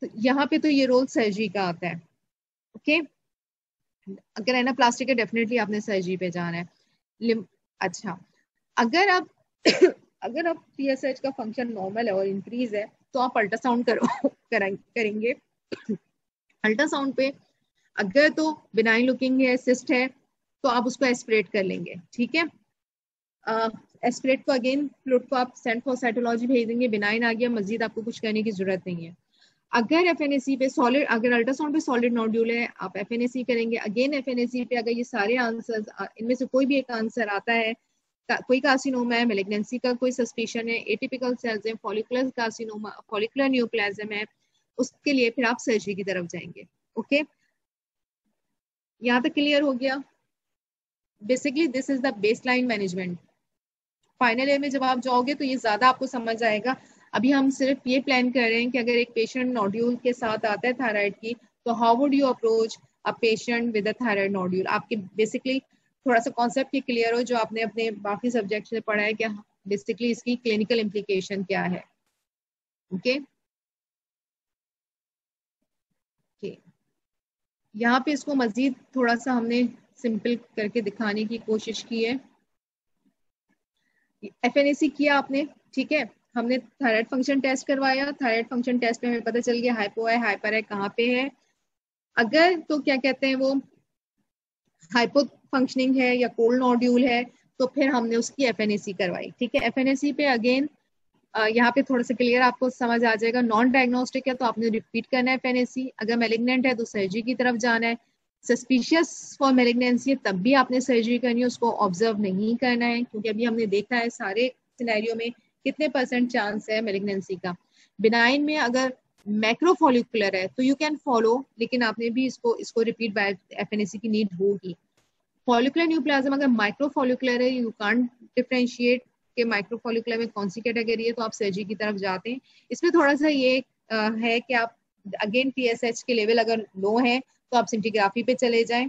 तो यहाँ पे तो ये रोल सर्जरी का आता है। ओके, अगर एनाप्लास्टिक है डेफिनेटली आपने सर्जरी पे जाना है। अच्छा, अगर आप अगर आप टीएसएच का फंक्शन नॉर्मल है और इंक्रीज है, तो आप अल्ट्रासाउंड करेंगे। अल्ट्रासाउंड पे अगर तो बिनाइन लुकिंग है, सिस्ट है, तो आप उसको एस्पिरेट कर लेंगे। ठीक है, एस्पिरेट को अगेन फ्लूइड को आप सेंट फॉर साइटोलॉजी भेज देंगे। बिनाइन आ गया, मजीद आपको कुछ करने की जरूरत नहीं है। अगर एफएनएसी पे सॉलिड, अगर अल्ट्रासाउंड पे सॉलिड नोड्यूल है, आप एफएनएसी करेंगे। अगेन एफएनएसी पे अगर ये सारे आंसर्स, इनमें से कोई भी एक आंसर आता है, कोई कार्सिनोमा है, मेलिग्नेंसी का कोई सस्पिशन है, एटिपिकल सेल्स है, फॉलिकुलर कार्सिनोमा, फॉलिकुलर न्यूप्लाज्म है, उसके लिए फिर आप सर्जरी की तरफ जाएंगे। ओके, यहाँ तक क्लियर हो गया? Basically this is the baseline management. Final year में जब आप जाओगे तो ये ज्यादा आपको समझ आएगा। अभी हम सिर्फ ये प्लान कर रहे हैं कि अगर एक पेशेंट नोड्यूल के साथ आता है थायराइड की, तो how would you approach a patient with a thyroid nodule. आपके बेसिकली थोड़ा सा कॉन्सेप्ट ये क्लियर हो, जो आपने अपने बाकी सब्जेक्ट से पढ़ा है, कि बेसिकली इसकी क्लिनिकल इम्प्लीकेशन क्या है। ओके, यहाँ पे इसको मजीद थोड़ा सा हमने सिंपल करके दिखाने की कोशिश की है। एफएनएसी किया आपने, ठीक है, हमने थायराइड फंक्शन टेस्ट करवाया। थायराइड फंक्शन टेस्ट पे हमें पता चल गया हाइपो है, हाइपर है, कहाँ पे है। अगर तो क्या कहते हैं वो हाइपो फंक्शनिंग है या कोल्ड नोड्यूल है, तो फिर हमने उसकी एफएनएसी करवाई। ठीक है, एफएनएसी पे अगेन यहाँ पे थोड़ा सा क्लियर आपको समझ आ जाएगा। नॉन डायग्नोस्टिक है तो आपने रिपीट करना है एफएनएसी। अगर मेलिग्नेंट है तो सर्जरी की तरफ जाना है। सस्पिशियस फॉर मेलिग्नेंसी तब भी आपने सर्जरी करनी है, उसको ऑब्जर्व नहीं करना है, क्योंकि अभी हमने देखा है सारे सिनेरियो में कितने % चांस है मेलिग्नेंसी का। बिनाइन में अगर मैक्रोफॉलिकुलर है तो यू कैन फॉलो, लेकिन आपने भी इसको रिपीट बाय एफएनएसी की नीड होगी। फॉलिकुलर न्यूप्लाज्म अगर माइक्रो फॉलिकुलर है, यू कांट डिफरेंशिएट कि माइक्रो फॉलिकुलर में कौन सी कैटेगरी है, तो आप सर्जरी की तरफ जाते हैं। इसमें थोड़ा सा ये है कि आप अगेन TSH के लेवल अगर लो है तो आप सिंटिग्राफी पे चले जाएं।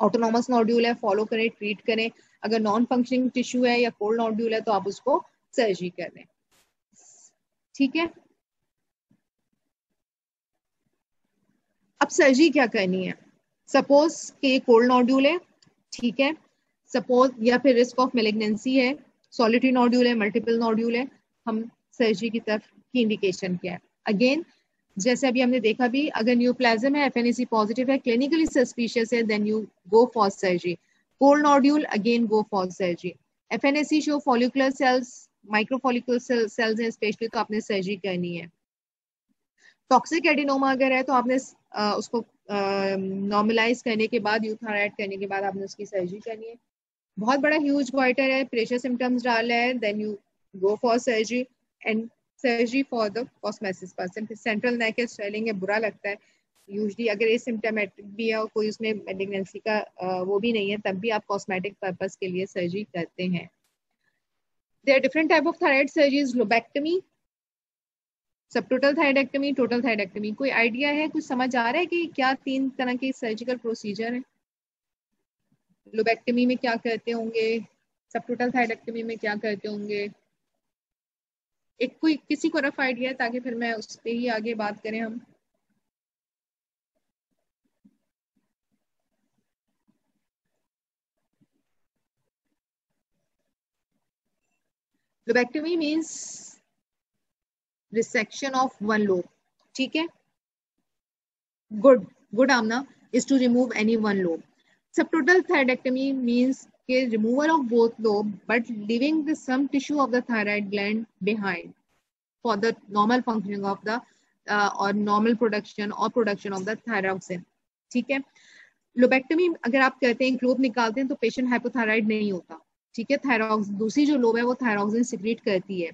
ऑटोनॉमस नोड्यूल है, फॉलो करें, ट्रीट करें। अगर नॉन फंक्शनिंग टिश्यू है या कोल्ड नोड्यूल है तो आप उसको सर्जरी कर दें। ठीक है, अब सर्जरी क्या करनी है? सपोज कि कोल्ड नोड्यूल है, ठीक है, सपोज या फिर रिस्क ऑफ मेलिग्नेंसी है, सॉलिटरी नोड्यूल है, मल्टीपल नोड्यूल है, हम सर्जरी की तरफ की इंडिकेशन क्या है? अगेन जैसे अभी हमने देखा भी, अगर न्यूप्लाज्म है, FNAC पॉजिटिव है, क्लिनिकली सस्पिशियस है, then you go for surgery. Cold nodule, again go for surgery. FNAC show follicular cells, micro follicular cells हैं स्पेशली, तो आपने सर्जरी करनी है। टॉक्सिक एडिनोमा अगर है तो आपने उसको नॉर्मलाइज करने के बाद, यूथाराइड करने के बाद आपने उसकी सर्जरी करनी है। बहुत बड़ा ह्यूज गॉइटर है, प्रेशर सिम्टम्स डाल है, then you go for surgery and surgery for the cosmesis person. फिर सेंट्रल नेक है, स्वेलिंग है, बुरा लगता है यूजली, अगर एसिम्प्टोमेटिक भी है और कोई उसमें मेलिग्नेंसी का वो भी नहीं है, तब भी आप कॉस्मेटिक पर्पस के लिए सर्जरी करते हैं। There are different type of thyroid surgeries, lobectomy, subtotal thyroidectomy, total thyroidectomy. कोई आइडिया है, कुछ समझ आ रहा है कि क्या 3 तरह के सर्जिकल प्रोसीजर है? लोबेक्टमी में क्या करते होंगे, सबटोटल थायरेक्टमी में क्या करते होंगे? एक कोई किसी को रफ आइडिया है, ताकि फिर मैं उस पर ही आगे बात करें हम। Lobectomy means resection of one lobe, ठीक है, good Amna, is to remove any one lobe. Subtotal thyroidectomy means के removal of both lobe but living the some tissue of the thyroid gland behind for the normal functioning of the or normal production or production of the thyroxine, ठीक है। लोबेक्टमी अगर आप कहते हैं, lobe निकालते हैं, तो पेशेंट हाइपोथायराइड नहीं होता, ठीक है। थायरॉक्स दूसरी जो लोब है वो थायरोक्सिन सिक्रीट करती है।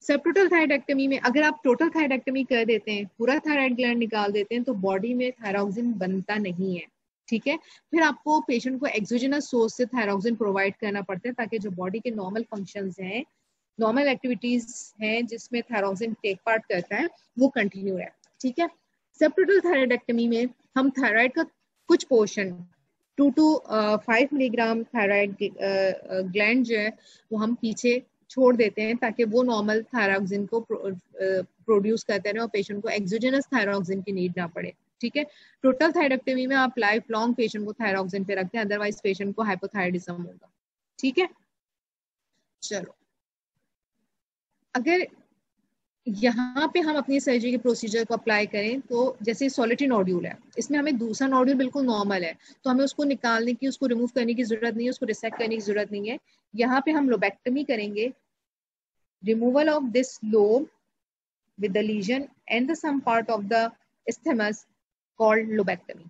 सबटोटल थायरेक्टमी में अगर आप टोटल थायरेक्टमी कर देते हैं, पूरा थायराइड ग्लैंड निकाल देते हैं, तो बॉडी में थायरोक्सिन बनता नहीं है, ठीक है। फिर आपको पेशेंट को एक्सोजेनस सोर्स से थायरोक्सिन प्रोवाइड करना पड़ता है, ताकि जो बॉडी के नॉर्मल फंक्शंस हैं, नॉर्मल एक्टिविटीज हैं जिसमें थायरोक्सिन टेक पार्ट करता है, वो कंटिन्यू है, ठीक है। सबटोटल थायराइडेक्टमी में हम थायराइड का कुछ portion 2 to 5 milligram thyroid gland जो है वो हम पीछे छोड़ देते हैं, ताकि वो नॉर्मल थायरोक्सिन को प्रोड्यूस करते रहे और पेशेंट को एक्सोजेनस थायरोक्सिन की नीड ना पड़े, ठीक है। टोटल थायरेक्टमी में आप लाइफ लॉन्ग पेशेंट को थायरोक्सिन पे रखते हैं, अदरवाइज पेशेंट को हाइपोथायराइडिज्म होगा, ठीक है। चलो, अगर यहाँ पे हम अपनी सर्जरी के प्रोसीजर को अप्लाई करें, तो जैसे सॉलिटरी नोड्यूल है, इसमें हमें दूसरा नोड्यूल बिल्कुल नॉर्मल है, तो हमें उसको निकालने की, उसको रिमूव करने की जरूरत नहीं है, उसको रिसेक्ट करने की जरूरत नहीं है। यहाँ पे हम लोबेक्टमी करेंगे, removal of this lobe with the lesion and the some part of the isthmus called lobectomy,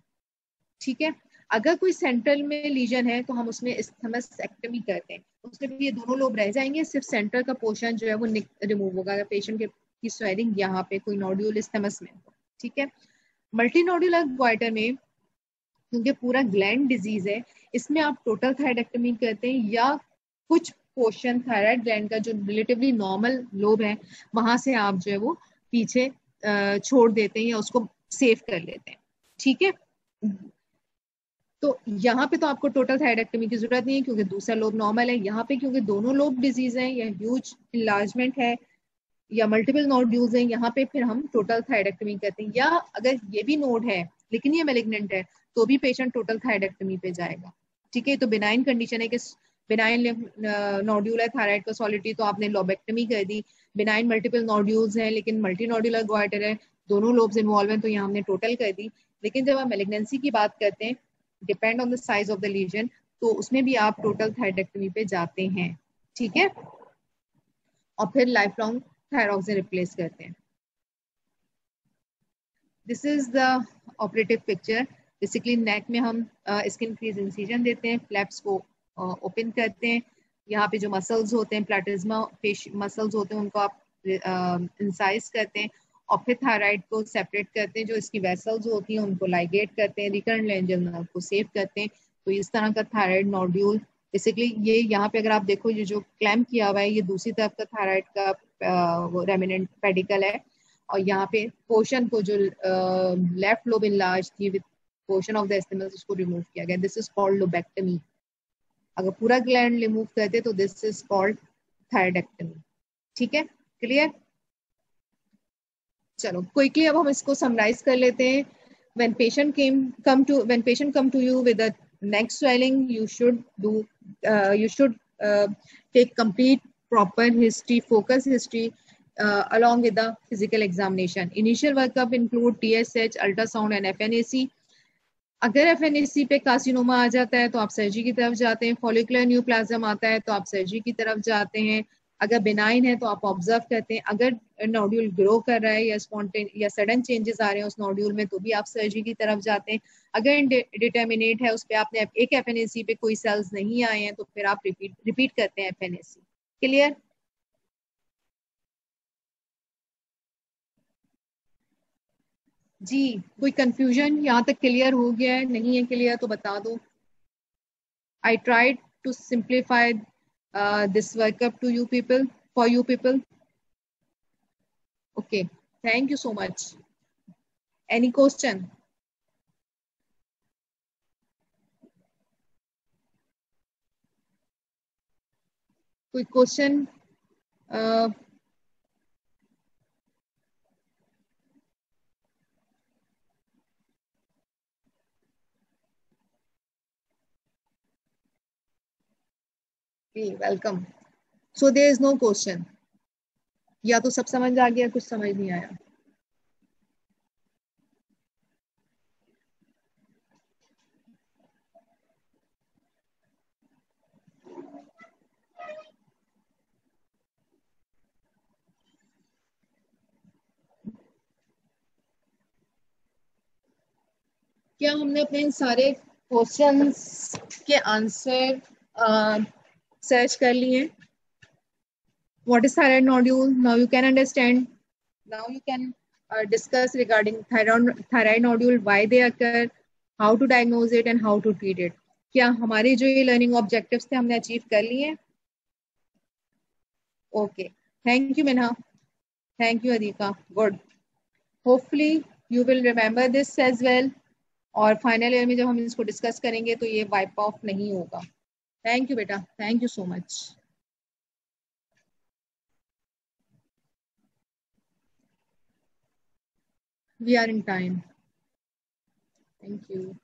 ठीक है। अगर कोई सेंट्रल में लीजन है तो हम उसमें isthmusectomy करते हैं, उसमें भी ये दोनों लोब रह जाएंगे, सिर्फ सेंटर का पोर्शन जो है वो रिमूव होगा, अगर पेशेंट की स्वेलिंग यहाँ पे कोई नोड्यूल isthmus में, ठीक है। मल्टी नोड्यूलर ग्वाइटर में क्योंकि पूरा ग्लैंड डिजीज है, इसमें आप टोटल थायरेक्टमी करते हैं, या कुछ पोर्शन थायराइड ग्लैंड का जो रिलेटिवली नॉर्मल लोब है वहां से आप जो है वो पीछे छोड़ देते हैं या उसको सेव कर लेते हैं, ठीक है। तो यहाँ पे तो आपको टोटल थायरेक्टमी की जरूरत नहीं है, क्योंकि दूसरा लोब नॉर्मल है। यहाँ पे क्योंकि दोनों लोब डिजीज हैं, या ह्यूज इनलार्जमेंट है, या मल्टीपल नोड्यूल्स हैं, यहाँ पे फिर हम टोटल थायरेक्टमी करते हैं। या अगर ये भी नोड है लेकिन ये मैलिग्नेंट है, तो भी पेशेंट टोटल थायरेक्टमी पे जाएगा, ठीक है। तो बिनाइन कंडीशन है कि बिनाइन नोड्यूल है थायराइड का सॉलिटरी, तो आपने लोबेक्टमी कर दी। बिनाइन मल्टीपल नोड्यूल्स हैं लेकिन मल्टी नोड्यूलर ग्वाइटर है, दोनों लोब्स इन्वॉल्व हैं, तो यहाँ हमने टोटल कर दी। लेकिन जब आप मैलिग्नेंसी की बात करते हैं, depend on the size of the lesion, तो उसमें भी आप टोटल थायरेक्टमी पे जाते हैं, ठीक है, और फिर लाइफ लॉन्ग थायरोक्सिन रिप्लेस करते हैं। This is the operative picture. Basically neck में हम स्किन फ्रीज इंसिजन देते हैं, फ्लैप्स को ओपन करते हैं, यहाँ पे जो मसल्स होते हैं, प्लेटिज्मा मसल्स होते हैं, उनको आप इंसाइज करते हैं, और फिर थायराइड को सेपरेट करते हैं, जो इसकी वेसल्स होती हैं उनको लाइगेट करते हैं, रिकरेंट लेंजल नर्व को सेव करते हैं, तो इस तरह का थायराइड नोड्यूल बेसिकली ये यहाँ पे अगर आप देखो ये जो क्लैम्प किया हुआ है ये दूसरी तरफ का थायराइड का वो रेमिनेंट पेडिकल है और यहाँ पे पोर्शन को जो लेफ्ट लोब इनलार्ज थी with portion of the isthmus उसको रिमूव किया गया. This is called lobectomy. अगर पूरा ग्लैंड रिमूव करते तो दिस इज कॉल्ड थायराइडेक्टमी. ठीक है, क्लियर? चलो क्विकली अब हम इसको समराइज कर लेते हैं. when patient come to you with a neck swelling, you should take complete proper history, focus history along with the physical examination. Initial workup include TSH, ultrasound and FNAC. अगर FNAC पे carcinoma आ जाता है तो आप surgery की तरफ जाते हैं. फॉलिकुलर न्यूप्लाज्म आता है तो आप सर्जरी की तरफ जाते हैं. अगर बिनाइन है तो आप ऑब्जर्व करते हैं. अगर नोड्यूल ग्रो कर रहा है या स्पॉन्टेन या सडन चेंजेस आ रहे हैं उस नोड्यूल में तो भी आप सर्जरी की तरफ जाते हैं. अगर डिटर्मिनेट है उस पर आपने एक FNAC पे कोई सेल्स नहीं आए हैं तो फिर आप रिपीट करते हैं FNAC. क्लियर? जी, कोई कंफ्यूजन यहाँ तक क्लियर हो गया है? नहीं है क्लियर तो बता दो. I tried to simplify this workup to you people, for you people. Okay, thank you so much. Any question? कोई question? Welcome. So there is no question. या तो सब समझ आ गया, कुछ समझ नहीं आया. क्या हमने अपने सारे क्वेश्चंस के आंसर सर्च कर लिए? What is thyroid nodule? Now you can understand. Now you can discuss regarding thyroid nodule, why they occur, how to diagnose it and how to treat it. क्या हमारे जो ये learning objectives थे हमने achieve कर लिए? Okay. Thank you Minha. Thank you Adhika. Good. Hopefully you will remember this as well. और final year में जब हम इसको डिस्कस करेंगे तो ये वाइप ऑफ नहीं होगा. थैंक यू बेटा. Thank you so much. We are in time. Thank you.